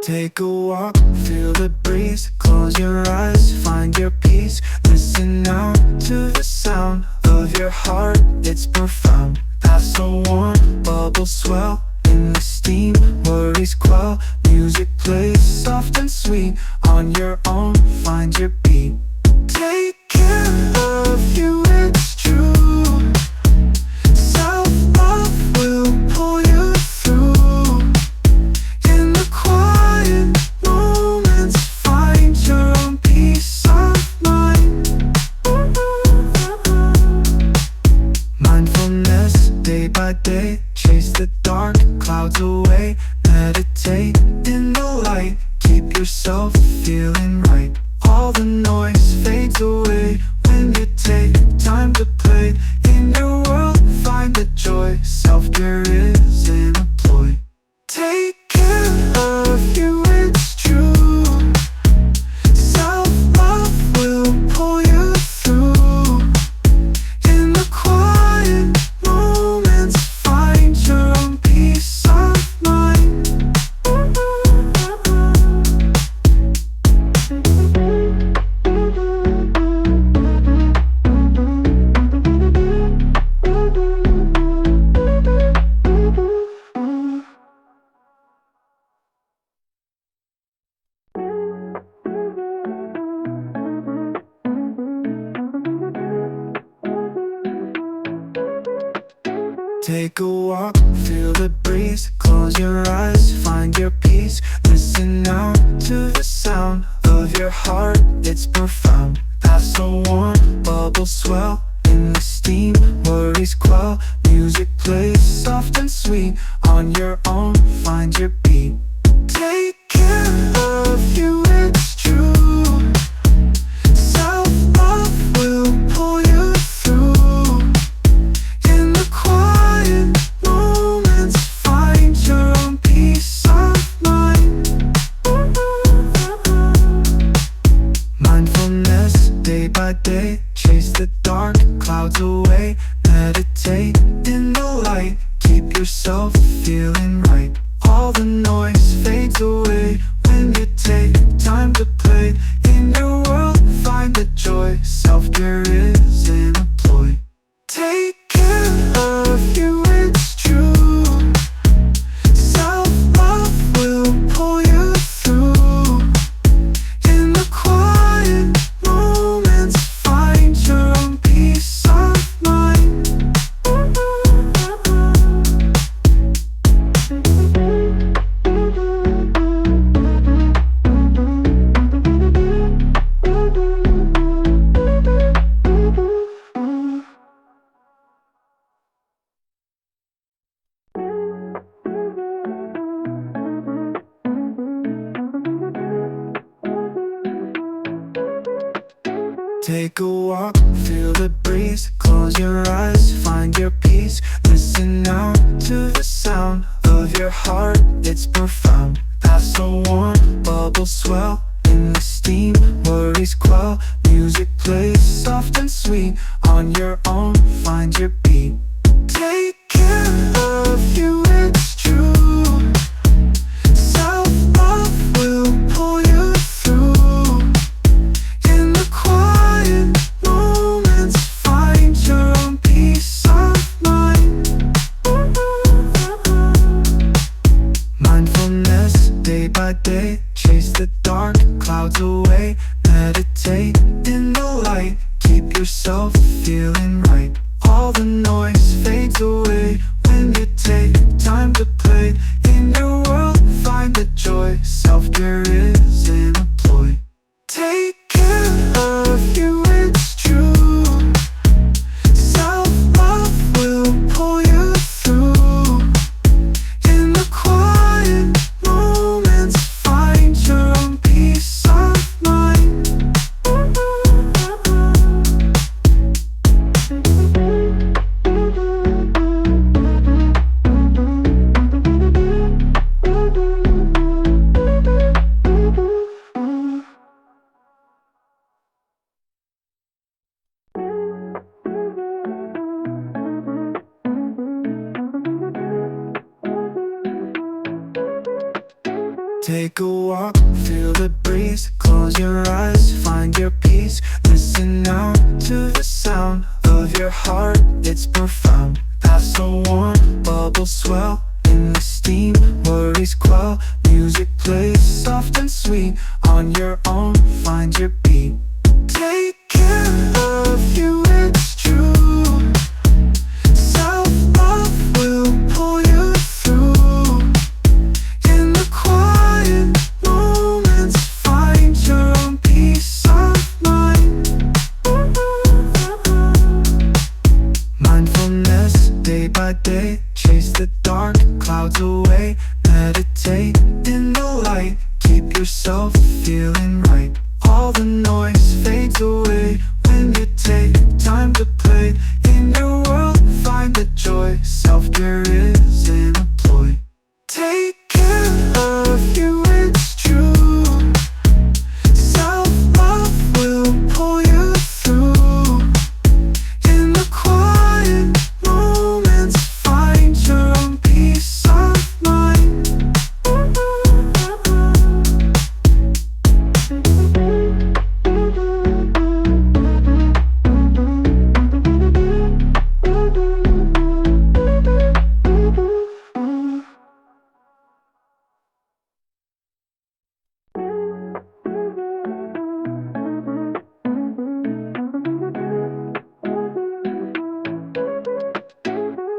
Take a walk, feel the breeze, close your eyes, find your peace. Listen now to the sound of your heart, it's profound. Pass so warm, bubbles swell in the steam, worries quell. Music plays soft and sweet, on your own, find your beat. Take care of you, it's true. Self-love will pull you through. In the quiet moments, find your own peace of mind. Mindfulness, day by day, chase the dark clouds away. Meditate in the light, keep yourself feeling right. All the noise fades away when you take time to play. In your world, find the joy, self-care is in a ploy. Take care of you, it's true. Self-love will pull you through. In the quiet moments, find your own peace of mind. Take a walk, feel the breeze, close your eyes, find your peace. Listen now to the sound of your heart, it's profound. Pass so warm, bubbles swell in the steam, worries quell. Music plays soft and sweet, on your own, find your beat. Take care of you, it's true. Self-love will pull you through. In the quiet moments, find your own peace of mind. Mindfulness, day by day, chase the dark clouds away. Meditate in the light, keep yourself feeling right. All the noise fades away when you take time to play. In your world, find the joy, self-care is in a ploy. Take care of you, it's true. Self-love will pull you through. In the quiet moments, find your own peace of mind. Take care of you, it's true. Self-love will pull you through. In the quiet moments, find your own peace of mind. Mindfulness, day by day, chase the dark clouds away. Meditate in the light, keep yourself feeling right. All the noise fades away when you take time to play. In your world, find the joy, self-care is in a ploy. Take care of you, it's true. Self-love will pull you through. In the quiet moments, find your own peace of mind. Take a walk, feel the breeze, close your eyes, find your peace. Listen now to the sound of your heart, it's profound. Pass so warm, bubbles swell in the steam, worries quell. Music plays soft and sweet, on your own, find your beat. Take care of you, it's true. Self-love will pull you through. In the quiet moments, find your own peace of mind. Mindfulness, day by day, chase the dark clouds away. Meditate in the light, keep yourself feeling right. All the noise fades away when you take time to play. In your world, find the joy, self-care is in a ploy. Take care of you, it's true. Self-love will pull you through. In the quiet moments, find your own peace of mind. Take a walk, feel the breeze, close your eyes, find your peace. Listen now to the sound of your heart, it's profound. Paths so warm, bubbles swell in the steam, worries quell. Music plays soft and sweet, on your own, find your beat. Take care of you, it's true. Self-love will pull you through. In the quiet moments, find your own peace of mind. Mindfulness, day by day, chase the dark clouds away. Meditate in the light, keep yourself feeling right. All the noise fades away when you take time to play. In your world, find the joy, self-care is in a ploy. Take care of you, it's true. Self-love will pull you through. In the quiet moments, find your own peace of mind.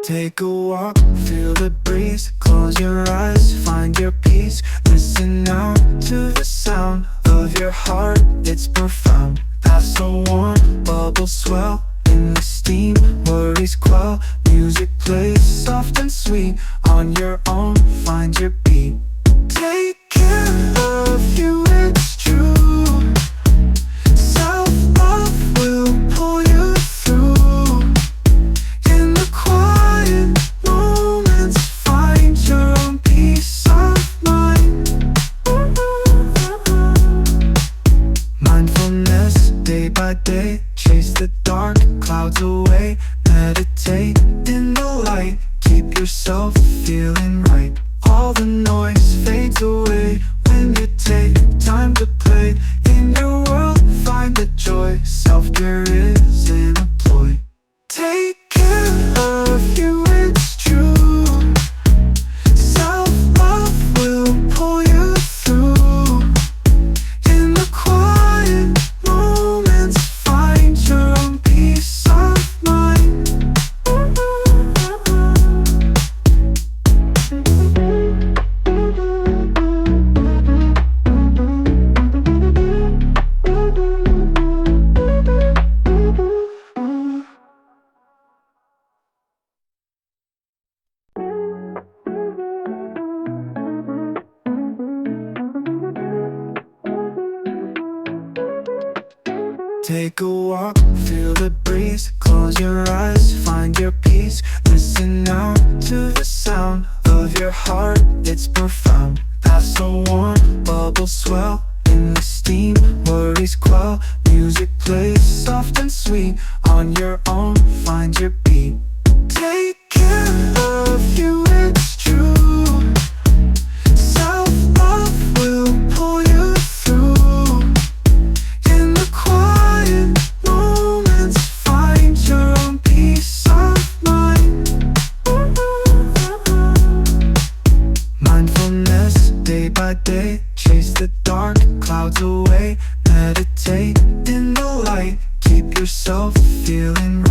Take a walk, feel the breeze, close your eyes, find your peace. Listen now to the sound of your heart, it's profound. Paths so warm, bubbles swell in the steam, worries quell. Music plays soft and sweet, on your own, find your beat. Take care of you, it's true. Self-love will pull you through. In the quiet moments, find your own peace of mind. Mindfulness, day by day, chase the dark clouds away. Meditate in the light, keep yourself feeling right. All the noise fades away when you take time to play. In your world, find the joy, self-care is in a ploy. Take care of you, it's true. Self-love will pull you through. In the quiet moments, find your own peace of mind. Take a walk, feel the breeze, close your eyes, find your peace. Listen now to the sound of your heart, it's profound. Paths so warm, bubbles swell in the steam, worries quell. Music plays soft and sweet, on your own, find your beat. Take care of you, it's true. Self-love will pull you through. In the quiet moments, find your own peace of mind. Mindfulness, day by day, chase the dark clouds away. Meditate in the light, keep yourself feeling right.